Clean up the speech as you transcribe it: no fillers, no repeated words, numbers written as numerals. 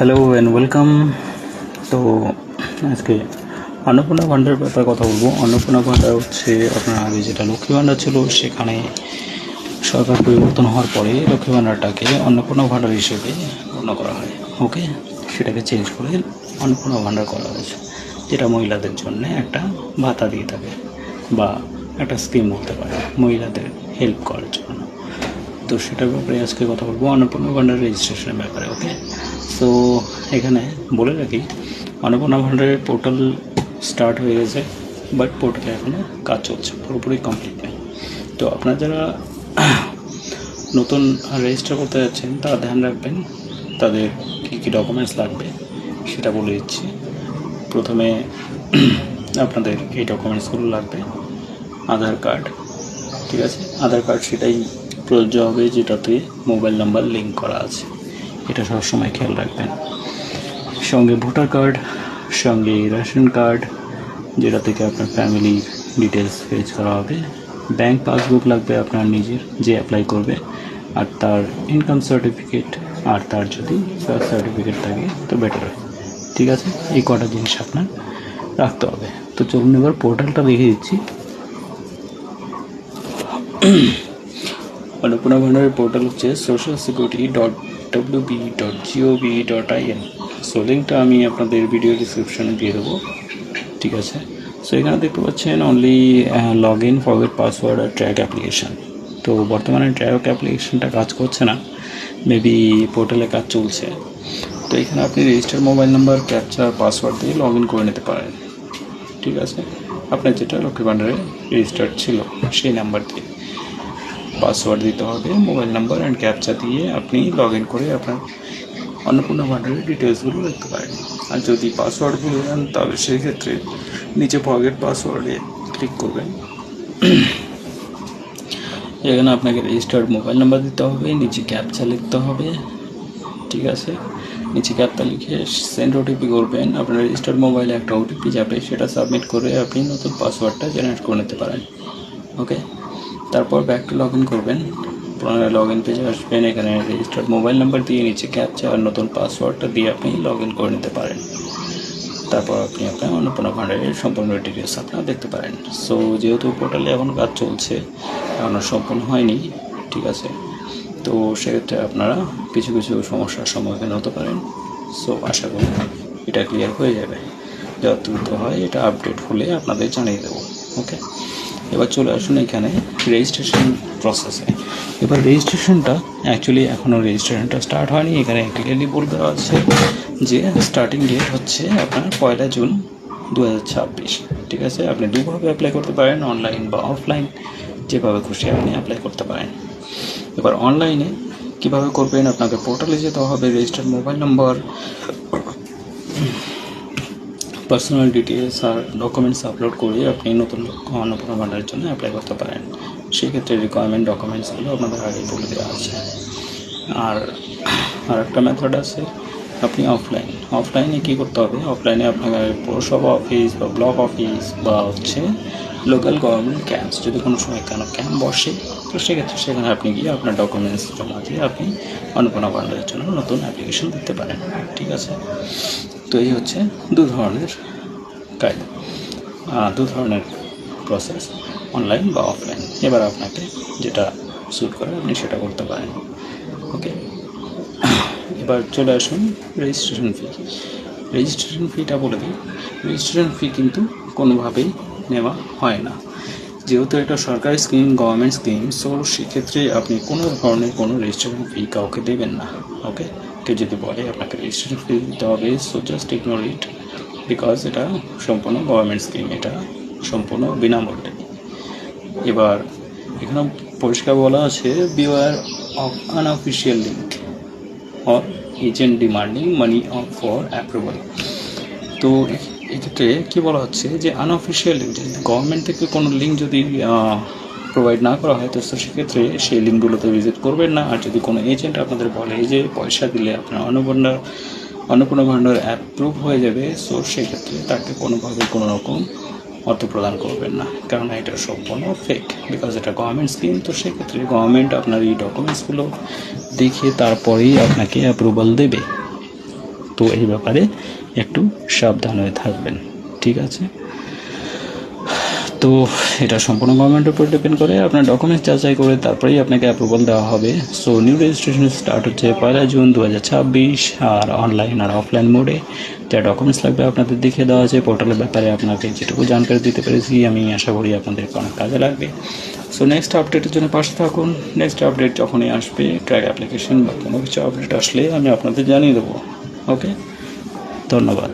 Hello and welcome. তো আজকে অন্নপূর্ণা ভাণ্ডারের ব্যাপারে কথা বলবো। অন্নপূর্ণা ভাণ্ডার হচ্ছে আপনার আগে যেটা লক্ষ্মী ভাণ্ডার ছিল, সেখানে সরকার পরিবর্তন হওয়ার পরে লক্ষ্মী ভাণ্ডারটাকে অন্নপূর্ণা ভাণ্ডার হিসেবে গণ্য করা হয়। ওকে, সেটাকে চেঞ্জ করে অন্নপূর্ণা ভাণ্ডার করা হয়েছে, যেটা মহিলাদের জন্য একটা ভাতা দিয়ে থাকে বা একটা স্কিম বলতে পারে মহিলাদের হেল্প করার জন্য। তো সেটার ব্যাপারে আজকে কথা বলবো, অন্নপূর্ণা ভাণ্ডার রেজিস্ট্রেশনের ব্যাপারে। ওকে, সো এখানে বলে রাখি, অন্নপূর্ণা ভাণ্ডারের পোর্টাল স্টার্ট হয়ে গেছে, বাট পোর্টালে এখনও কাজ চলছে, পুরোপুরি কমপ্লিট নেই। তো আপনারা যারা নতুন রেজিস্টার করতে যাচ্ছেন তারা ধ্যান রাখবেন তাদের কী কী ডকুমেন্টস লাগবে সেটা বলে দিচ্ছি। প্রথমে আপনাদের এই ডকুমেন্টসগুলো লাগবে। আধার কার্ড, ঠিক আছে, আধার কার্ড সেটাই প্রযোজ্য হবে যেটাতে মোবাইল নাম্বার লিঙ্ক করা আছে, এটা সবসময় খেয়াল রাখবেন। সঙ্গে ভোটার কার্ড, সঙ্গে রেশন কার্ড যেটা থেকে আপনার ফ্যামিলির ডিটেলস ফেচ করা হবে। ব্যাংক পাসবুক লাগবে আপনার নিজের, যে অ্যাপ্লাই করবে, আর তার ইনকাম সার্টিফিকেট, আর তার যদি বার্থ সার্টিফিকেট থাকে তো বেটার হয়। ঠিক আছে, এই কটা জিনিস আপনার রাখতে হবে। তো চলুন এবার পোর্টালটা দেখিয়ে দিচ্ছি। অন্নপূর্ণা ভাণ্ডারের পোর্টাল হচ্ছে socialsecurity.wb.gov.in। সো লিঙ্কটা আমি আপনাদের ভিডিও ডিসক্রিপশনে দিয়ে দেবো। ঠিক আছে, সো এখানে দেখতে পাচ্ছেন only log in, forget password আর ট্র্যাক অ্যাপ্লিকেশান। তো বর্তমানে ট্র্যাক অ্যাপ্লিকেশানটা কাজ করছে না, মেবি পোর্টালে কাজ চলছে। তো এখানে আপনি register mobile number, captcha, password দিয়ে লগ ইন করে নিতে পারেন। ঠিক আছে, আপনার যেটা লক্ষ্মী ভাণ্ডারে রেজিস্টার্ড ছিল সেই নাম্বার দিয়ে পাসওয়ার্ড দিতে হবে, মোবাইল নাম্বার অ্যান্ড ক্যাপচা দিয়ে আপনি লগ ইন করে আপনার অন্নপূর্ণা ভাণ্ডারের ডিটেলসগুলো দেখতে পারেন। আর যদি পাসওয়ার্ড ভুলে যান তাহলে সেই ক্ষেত্রে নিচে ফরগেট পাসওয়ার্ডে ক্লিক করবেন। এখানে আপনাকে রেজিস্টার্ড মোবাইল নাম্বার দিতে হবে, নিচে ক্যাপচা লিখতে হবে। ঠিক আছে, নিচে ক্যাপচা লিখে সেন্ড ওটিপি করবেন। আপনার রেজিস্টার্ড মোবাইলে একটা ওটিপি যাবে, সেটা সাবমিট করে আপনি নতুন পাসওয়ার্ডটা জেনারেট করে নিতে পারেন। ওকে, তারপর ব্যাক টু লগ ইন করবেন, পুনরায় লগ ইন পেজে আসবেন। এখানে রেজিস্টার্ড মোবাইল নাম্বার দিয়ে নিচে ক্যাপচা আর নতুন পাসওয়ার্ডটা দিয়ে আপনি লগ ইন করে নিতে পারেন। তারপর আপনি আপনার অন্নপূর্ণা ভাণ্ডারের সম্পূর্ণ ডিটেলস আপনারা দেখতে পারেন। সো যেহেতু পোর্টালে এখন কাজ চলছে, এখনও সম্পূর্ণ হয়নি, ঠিক আছে, তো সেক্ষেত্রে আপনারা কিছু কিছু সমস্যার সম্মুখীন হতে পারেন। সো আশা করি এটা ক্লিয়ার হয়ে যাবে, যত দ্রুত হয় এটা আপডেট হলে আপনাদের জানিয়ে দেবো। ওকে, এবার চলে আসুন এখানে রেজিস্ট্রেশন প্রসেসে। এবার রেজিস্ট্রেশনটা অ্যাকচুয়ালি এখনও রেজিস্ট্রেশনটা স্টার্ট হয়নি। এখানে ক্লিয়ারলি বলে দেওয়া আছে যে স্টার্টিং ডেট হচ্ছে আপনার 1 জুন 2026। ঠিক আছে, আপনি দুভাবে অ্যাপ্লাই করতে পারেন, অনলাইন বা অফলাইন, যেভাবে খুশি আপনি অ্যাপ্লাই করতে পারেন। এবার অনলাইনে কীভাবে করবেন, আপনাকে পোর্টালে যেতে হবে, registered mobile number, personal details আর ডকুমেন্টস আপলোড করে আপনি নতুন অন্নপূর্ণা ভাণ্ডারের জন্য অ্যাপ্লাই করতে পারেন। সেক্ষেত্রে রিকোয়ারমেন্ট ডকুমেন্টসগুলো আপনাদের আগেই বলে দেওয়া আছে। আর একটা মেথড আছে, আপনি অফলাইনে কী করতে হবে, অফলাইনে আপনাকে পৌরসভা অফিস বা ব্লক অফিস বা হচ্ছে লোকাল গভর্নমেন্ট ক্যাম্পস, যদি কোনো সময় কোনো ক্যাম্প বসে, তো সেক্ষেত্রে সেখানে আপনি গিয়ে আপনার ডকুমেন্টস জমা দিয়ে আপনি অন্নপূর্ণা ভাণ্ডারের জন্য নতুন অ্যাপ্লিকেশন দিতে পারেন। ঠিক আছে, তো এই হচ্ছে দু ধরনের প্রসেস, অনলাইন বা অফলাইন। এবার আপনাকে যেটা স্যুট করে আপনি সেটা করতে পারেন। ওকে, এবার চলে আসুন রেজিস্ট্রেশন ফিটা বলে দিই। রেজিস্ট্রেশন ফি কিন্তু কোনোভাবেই নেওয়া হয় না, যেহেতু এটা সরকারি স্কিম, গভর্নমেন্ট স্কিম, সো সেক্ষেত্রে আপনি কোনো ধরনের কোনো রেজিস্ট্রেশন ফি কাউকে দেবেন না। ওকে, কেউ যদি বলে আপনাকে রেজিস্ট্রেশন ফি দিতে হবে, so just ignore it, because এটা সম্পূর্ণ গভর্নমেন্ট স্কিম, এটা সম্পূর্ণ বিনামূল্যে। এবার এখানে পরিষ্কার বলা আছে, beware of unofficial link or agent demanding money for approval. তো এক্ষেত্রে কী বলা হচ্ছে যে আনঅফিসিয়াল লিঙ্ক, গভর্নমেন্ট থেকে কোনো লিঙ্ক যদি প্রোভাইড না করা হয় তো সেক্ষেত্রে সেই লিঙ্কগুলোতে ভিজিট করবেন না। আর যদি কোনো এজেন্ট আপনাদের বলে যে পয়সা দিলে আপনার অন্নপূর্ণা ভাণ্ডার অ্যাপ্রুভ হয়ে যাবে, সো সেক্ষেত্রে তাকে কোনোভাবে কোনো রকম অর্থ প্রদান করবেন না, কারণ এটা সম্পূর্ণ ফেক, বিকজ এটা গভর্নমেন্ট স্কিম। তো সেক্ষেত্রে গভর্নমেন্ট আপনার এই ডকুমেন্টসগুলো দেখে তারপরেই আপনাকে অ্যাপ্রুভাল দেবে। তো এই ব্যাপারে একটু সাবধান হয়ে থাকবেন, ঠিক আছে? তো এটা সম্পূর্ণ গভর্নমেন্টের উপর ডিপেন্ড করে, আপনার ডকুমেন্টস যাচাই করে তারপরেই আপনাকে অ্যাপ্রুভাল দেওয়া হবে। সো নিউ রেজিস্ট্রেশন স্টার্ট হচ্ছে 1 জুন 2026, আর অনলাইন আর অফলাইন মোডে। যা ডকুমেন্টস লাগবে আপনাদের দেখিয়ে দেওয়া আছে। পোর্টালের ব্যাপারে আপনাকে যেটুকু জানকারি দিতে পেরেছি আমি আশা করি আপনাদের অনেক কাজে লাগবে। সো নেক্সট আপডেটের জন্য পাশে থাকুন। নেক্সট আপডেট যখনই আসবে, ট্র্যাক অ্যাপ্লিকেশন বা কোনো কিছু আপডেট আসলে আমি আপনাদের জানিয়ে দেবো। ওকে, ধন্যবাদ।